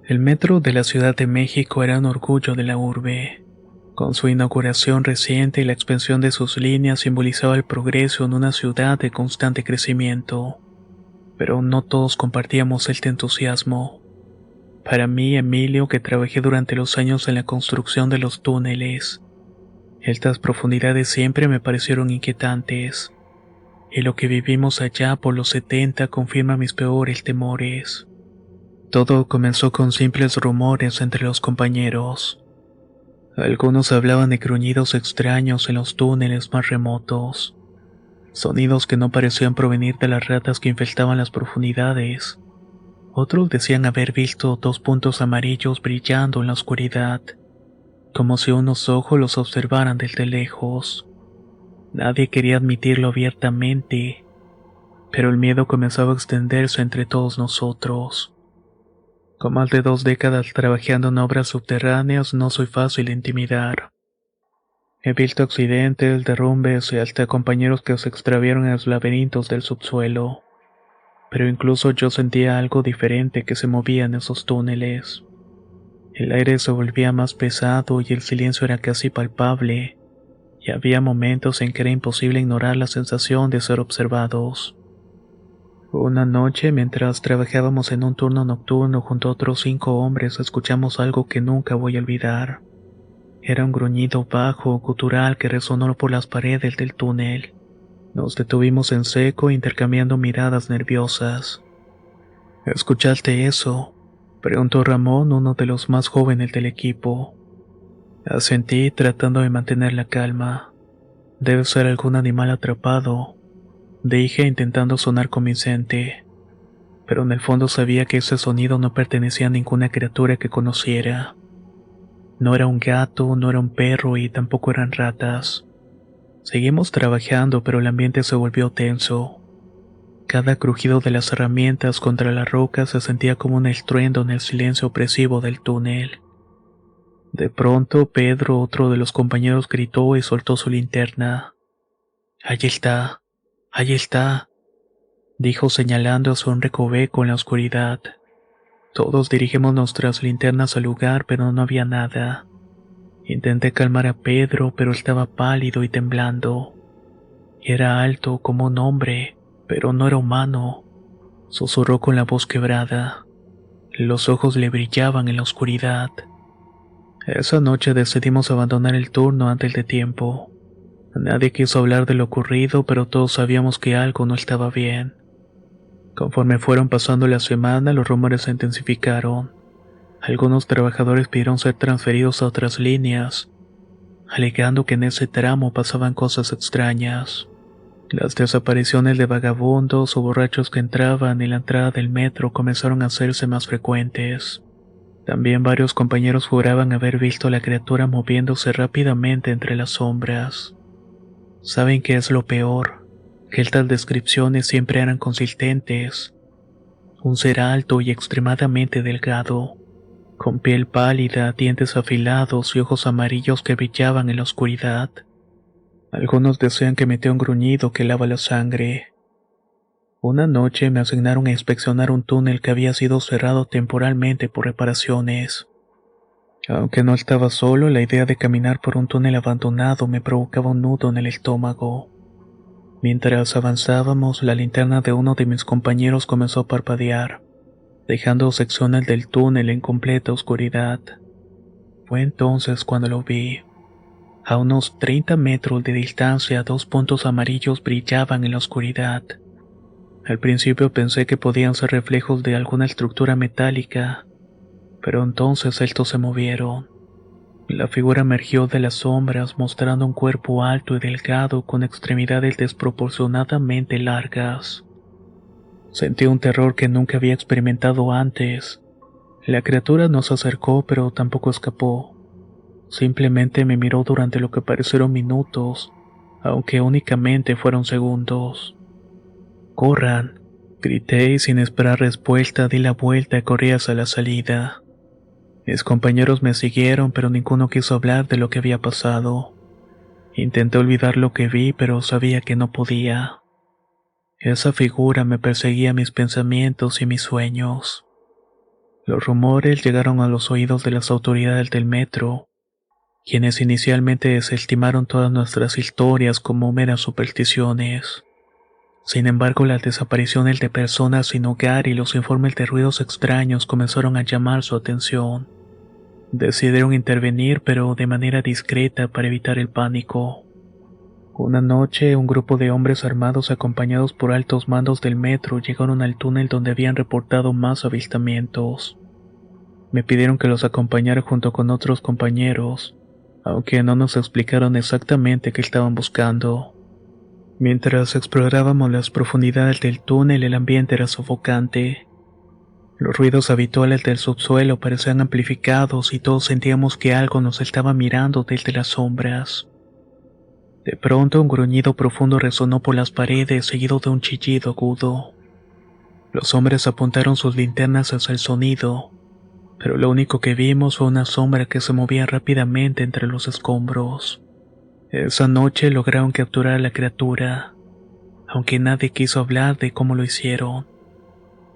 El metro de la Ciudad de México era un orgullo de la urbe. Con su inauguración reciente y la expansión de sus líneas simbolizaba el progreso en una ciudad de constante crecimiento. Pero no todos compartíamos este entusiasmo. Para mí, Emilio, que trabajé durante los años en la construcción de los túneles, estas profundidades siempre me parecieron inquietantes. Y lo que vivimos allá por los 70 confirma mis peores temores. Todo comenzó con simples rumores entre los compañeros. Algunos hablaban de gruñidos extraños en los túneles más remotos, sonidos que no parecían provenir de las ratas que infestaban las profundidades. Otros decían haber visto dos puntos amarillos brillando en la oscuridad, como si unos ojos los observaran desde lejos. Nadie quería admitirlo abiertamente, pero el miedo comenzaba a extenderse entre todos nosotros. Con más de 2 décadas trabajando en obras subterráneas, no soy fácil de intimidar. He visto accidentes, derrumbes y hasta compañeros que se extraviaron en los laberintos del subsuelo. Pero incluso yo sentía algo diferente que se movía en esos túneles. El aire se volvía más pesado y el silencio era casi palpable, y había momentos en que era imposible ignorar la sensación de ser observados. Una noche, mientras trabajábamos en un turno nocturno junto a otros 5 hombres, escuchamos algo que nunca voy a olvidar. Era un gruñido bajo, gutural que resonó por las paredes del túnel. Nos detuvimos en seco, intercambiando miradas nerviosas. ¿Escuchaste eso?, preguntó Ramón, uno de los más jóvenes del equipo. Asentí, tratando de mantener la calma. Debe ser algún animal atrapado, dije, intentando sonar convincente. Pero en el fondo sabía que ese sonido no pertenecía a ninguna criatura que conociera. No era un gato, no era un perro y tampoco eran ratas. Seguimos trabajando, pero el ambiente se volvió tenso. Cada crujido de las herramientas contra la roca se sentía como un estruendo en el silencio opresivo del túnel. De pronto, Pedro, otro de los compañeros, gritó y soltó su linterna. Ahí está, dijo señalando hacia un recoveco en la oscuridad. Todos dirigimos nuestras linternas al lugar, pero no había nada. Intenté calmar a Pedro, pero estaba pálido y temblando. Era alto como un hombre, pero no era humano. Susurró con la voz quebrada. Los ojos le brillaban en la oscuridad. Esa noche decidimos abandonar el turno antes de tiempo. Nadie quiso hablar de lo ocurrido, pero todos sabíamos que algo no estaba bien. Conforme fueron pasando las semanas, los rumores se intensificaron. Algunos trabajadores pidieron ser transferidos a otras líneas, alegando que en ese tramo pasaban cosas extrañas. Las desapariciones de vagabundos o borrachos que entraban en la entrada del metro comenzaron a hacerse más frecuentes. También varios compañeros juraban haber visto a la criatura moviéndose rápidamente entre las sombras. ¿Saben qué es lo peor? Que estas descripciones siempre eran consistentes. Un ser alto y extremadamente delgado, con piel pálida, dientes afilados y ojos amarillos que brillaban en la oscuridad. Algunos decían que emitía un gruñido que helaba la sangre. Una noche me asignaron a inspeccionar un túnel que había sido cerrado temporalmente por reparaciones. Aunque no estaba solo, la idea de caminar por un túnel abandonado me provocaba un nudo en el estómago. Mientras avanzábamos, la linterna de uno de mis compañeros comenzó a parpadear, dejando secciones del túnel en completa oscuridad. Fue entonces cuando lo vi. A unos 30 metros de distancia, 2 puntos amarillos brillaban en la oscuridad. Al principio pensé que podían ser reflejos de alguna estructura metálica, pero entonces estos se movieron. La figura emergió de las sombras mostrando un cuerpo alto y delgado con extremidades desproporcionadamente largas. Sentí un terror que nunca había experimentado antes. La criatura no se acercó, pero tampoco escapó. Simplemente me miró durante lo que parecieron minutos, aunque únicamente fueron segundos. ¡Corran!, grité y sin esperar respuesta di la vuelta y corrí hacia la salida. Mis compañeros me siguieron, pero ninguno quiso hablar de lo que había pasado. Intenté olvidar lo que vi, pero sabía que no podía. Esa figura me perseguía mis pensamientos y mis sueños. Los rumores llegaron a los oídos de las autoridades del metro, quienes inicialmente desestimaron todas nuestras historias como meras supersticiones. Sin embargo, las desapariciones de personas sin hogar y los informes de ruidos extraños comenzaron a llamar su atención. Decidieron intervenir, pero de manera discreta para evitar el pánico. Una noche, un grupo de hombres armados acompañados por altos mandos del metro llegaron al túnel donde habían reportado más avistamientos. Me pidieron que los acompañara junto con otros compañeros, aunque no nos explicaron exactamente qué estaban buscando. Mientras explorábamos las profundidades del túnel, el ambiente era sofocante. Los ruidos habituales del subsuelo parecían amplificados y todos sentíamos que algo nos estaba mirando desde las sombras. De pronto, un gruñido profundo resonó por las paredes, seguido de un chillido agudo. Los hombres apuntaron sus linternas hacia el sonido, pero lo único que vimos fue una sombra que se movía rápidamente entre los escombros. Esa noche lograron capturar a la criatura, aunque nadie quiso hablar de cómo lo hicieron.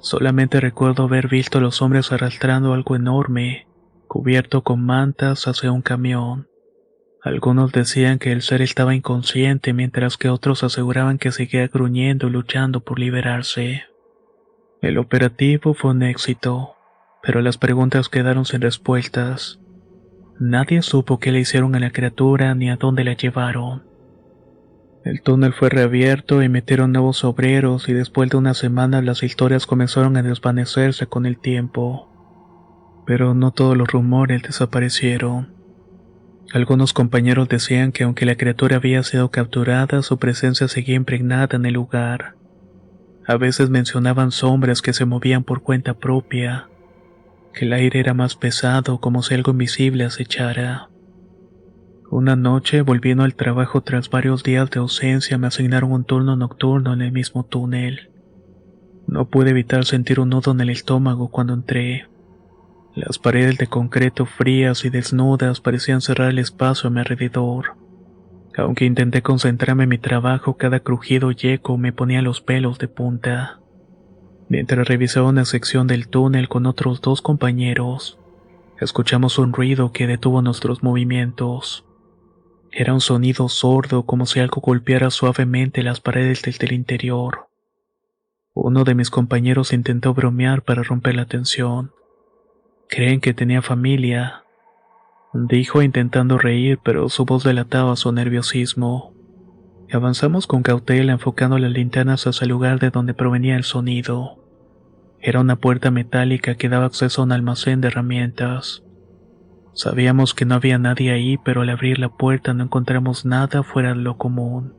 Solamente recuerdo haber visto a los hombres arrastrando algo enorme, cubierto con mantas, hacia un camión. Algunos decían que el ser estaba inconsciente, mientras que otros aseguraban que seguía gruñendo y luchando por liberarse. El operativo fue un éxito, pero las preguntas quedaron sin respuestas. Nadie supo qué le hicieron a la criatura ni a dónde la llevaron. El túnel fue reabierto y metieron nuevos obreros, y después de unas semanas las historias comenzaron a desvanecerse con el tiempo. Pero no todos los rumores desaparecieron. Algunos compañeros decían que aunque la criatura había sido capturada, su presencia seguía impregnada en el lugar. A veces mencionaban sombras que se movían por cuenta propia, que el aire era más pesado, como si algo invisible acechara. Una noche, volviendo al trabajo tras varios días de ausencia, me asignaron un turno nocturno en el mismo túnel. No pude evitar sentir un nudo en el estómago cuando entré. Las paredes de concreto frías y desnudas parecían cerrar el espacio a mi alrededor. Aunque intenté concentrarme en mi trabajo, cada crujido y eco me ponía los pelos de punta. Mientras revisaba una sección del túnel con otros 2 compañeros, escuchamos un ruido que detuvo nuestros movimientos. Era un sonido sordo, como si algo golpeara suavemente las paredes desde el interior. Uno de mis compañeros intentó bromear para romper la tensión. «¿Creen que tenía familia?», dijo intentando reír, pero su voz delataba su nerviosismo. Avanzamos con cautela, enfocando las linternas hacia el lugar de donde provenía el sonido. Era una puerta metálica que daba acceso a un almacén de herramientas. Sabíamos que no había nadie ahí, pero al abrir la puerta no encontramos nada fuera de lo común.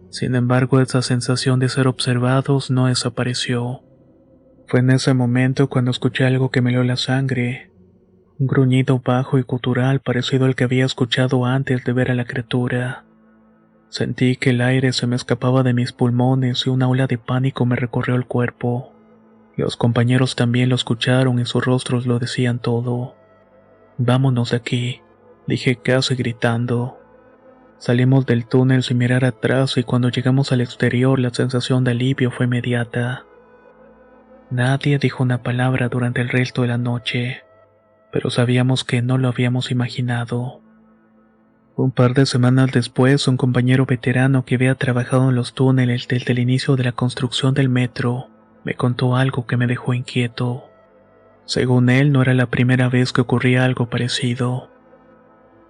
Sin embargo, esa sensación de ser observados no desapareció. Fue en ese momento cuando escuché algo que me heló la sangre. Un gruñido bajo y gutural parecido al que había escuchado antes de ver a la criatura. Sentí que el aire se me escapaba de mis pulmones y una ola de pánico me recorrió el cuerpo. Los compañeros también lo escucharon y sus rostros lo decían todo. «Vámonos de aquí», dije casi gritando. Salimos del túnel sin mirar atrás, y cuando llegamos al exterior la sensación de alivio fue inmediata. Nadie dijo una palabra durante el resto de la noche, pero sabíamos que no lo habíamos imaginado. Un par de semanas después, un compañero veterano que había trabajado en los túneles desde el inicio de la construcción del metro me contó algo que me dejó inquieto. Según él, no era la primera vez que ocurría algo parecido.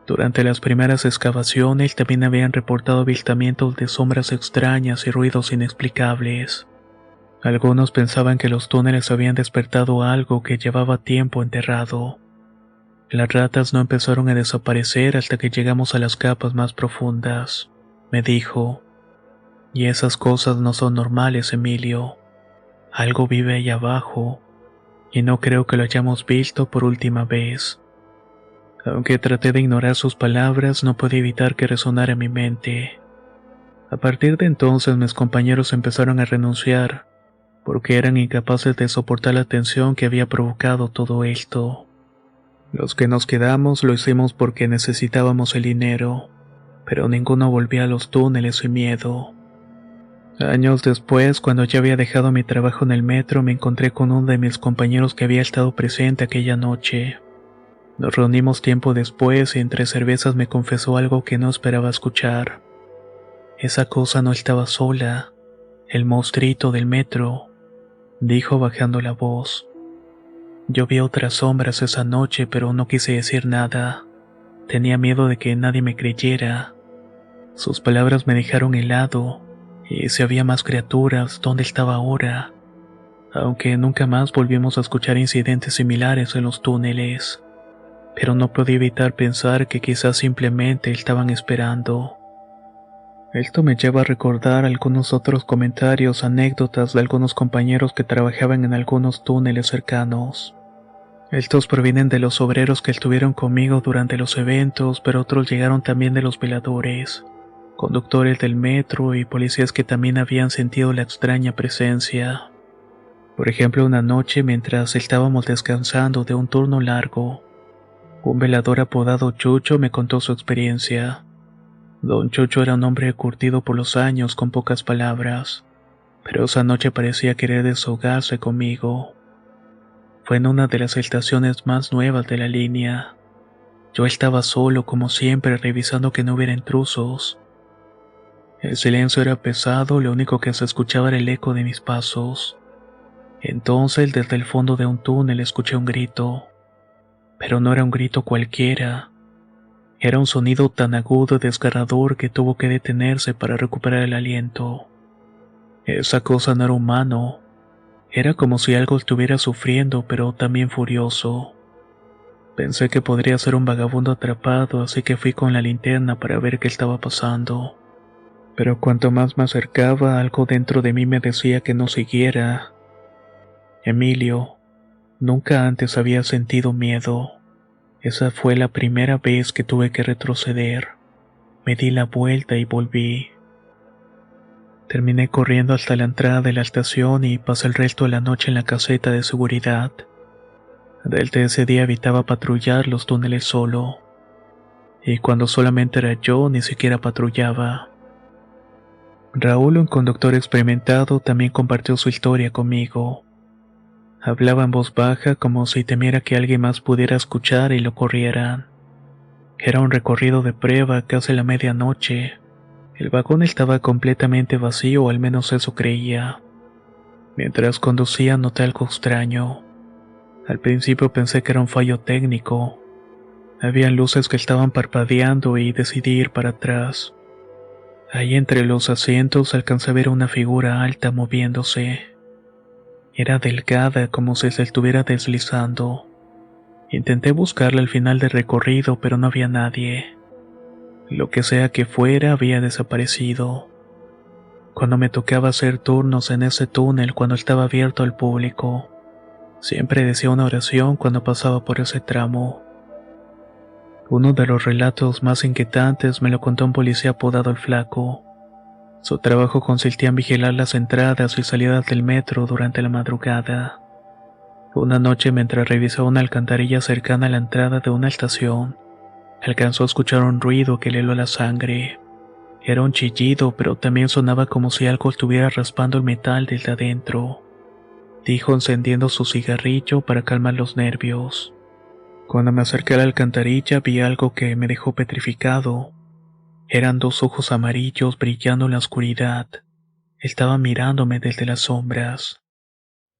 Durante las primeras excavaciones también habían reportado avistamientos de sombras extrañas y ruidos inexplicables. Algunos pensaban que los túneles habían despertado algo que llevaba tiempo enterrado. Las ratas no empezaron a desaparecer hasta que llegamos a las capas más profundas, me dijo. Y esas cosas no son normales, Emilio. Algo vive ahí abajo, y no creo que lo hayamos visto por última vez. Aunque traté de ignorar sus palabras, no pude evitar que resonara en mi mente. A partir de entonces mis compañeros empezaron a renunciar, porque eran incapaces de soportar la tensión que había provocado todo esto. Los que nos quedamos lo hicimos porque necesitábamos el dinero, pero ninguno volvía a los túneles sin miedo. Años después, cuando ya había dejado mi trabajo en el metro, me encontré con uno de mis compañeros que había estado presente aquella noche. Nos reunimos tiempo después y entre cervezas me confesó algo que no esperaba escuchar. Esa cosa no estaba sola. El monstruito del metro, dijo bajando la voz. Yo vi otras sombras esa noche, pero no quise decir nada. Tenía miedo de que nadie me creyera. Sus palabras me dejaron helado, y si había más criaturas, ¿dónde estaba ahora? Aunque nunca más volvimos a escuchar incidentes similares en los túneles. Pero no podía evitar pensar que quizás simplemente estaban esperando. Esto me lleva a recordar algunos otros comentarios, anécdotas de algunos compañeros que trabajaban en algunos túneles cercanos. Estos provienen de los obreros que estuvieron conmigo durante los eventos, pero otros llegaron también de los veladores, conductores del metro y policías que también habían sentido la extraña presencia. Por ejemplo, una noche mientras estábamos descansando de un turno largo, un velador apodado Chucho me contó su experiencia. Don Chucho era un hombre curtido por los años con pocas palabras, pero esa noche parecía querer desahogarse conmigo. Fue en una de las estaciones más nuevas de la línea. Yo estaba solo como siempre revisando que no hubiera intrusos. El silencio era pesado, lo único que se escuchaba era el eco de mis pasos. Entonces desde el fondo de un túnel escuché un grito, pero no era un grito cualquiera. Era un sonido tan agudo y desgarrador que tuvo que detenerse para recuperar el aliento. Esa cosa no era humano. Era como si algo estuviera sufriendo, pero también furioso. Pensé que podría ser un vagabundo atrapado, así que fui con la linterna para ver qué estaba pasando. Pero cuanto más me acercaba, algo dentro de mí me decía que no siguiera. Emilio, nunca antes había sentido miedo. Esa fue la primera vez que tuve que retroceder. Me di la vuelta y volví. Terminé corriendo hasta la entrada de la estación y pasé el resto de la noche en la caseta de seguridad. Desde ese día evitaba patrullar los túneles solo. Y cuando solamente era yo, ni siquiera patrullaba. Raúl, un conductor experimentado, también compartió su historia conmigo. Hablaba en voz baja como si temiera que alguien más pudiera escuchar y lo corrieran. Era un recorrido de prueba casi a la medianoche. El vagón estaba completamente vacío, o al menos eso creía. Mientras conducía noté algo extraño. Al principio pensé que era un fallo técnico. Habían luces que estaban parpadeando y decidí ir para atrás. Ahí entre los asientos alcancé a ver una figura alta moviéndose. Era delgada, como si se estuviera deslizando. Intenté buscarla al final del recorrido, pero no había nadie. Lo que sea que fuera había desaparecido. Cuando me tocaba hacer turnos en ese túnel cuando estaba abierto al público, siempre decía una oración cuando pasaba por ese tramo. Uno de los relatos más inquietantes me lo contó un policía apodado El Flaco. Su trabajo consistía en vigilar las entradas y salidas del metro durante la madrugada. Una noche, mientras revisaba una alcantarilla cercana a la entrada de una estación, alcanzó a escuchar un ruido que le heló la sangre. Era un chillido, pero también sonaba como si algo estuviera raspando el metal desde adentro, dijo encendiendo su cigarrillo para calmar los nervios. Cuando me acerqué a la alcantarilla vi algo que me dejó petrificado. Eran dos ojos amarillos brillando en la oscuridad. Estaban mirándome desde las sombras.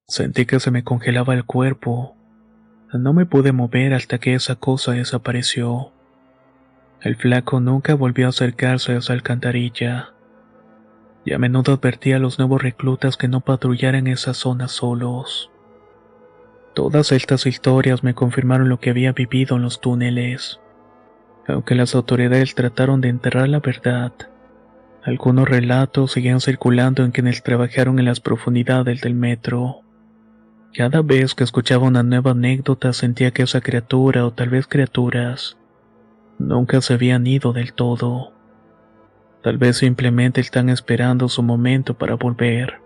Sentí que se me congelaba el cuerpo. No me pude mover hasta que esa cosa desapareció. El Flaco nunca volvió a acercarse a esa alcantarilla. Y a menudo advertía a los nuevos reclutas que no patrullaran esas zonas solos. Todas estas historias me confirmaron lo que había vivido en los túneles. Aunque las autoridades trataron de enterrar la verdad, algunos relatos seguían circulando en quienes trabajaron en las profundidades del metro. Cada vez que escuchaba una nueva anécdota sentía que esa criatura, o tal vez criaturas, nunca se habían ido del todo. Tal vez simplemente están esperando su momento para volver.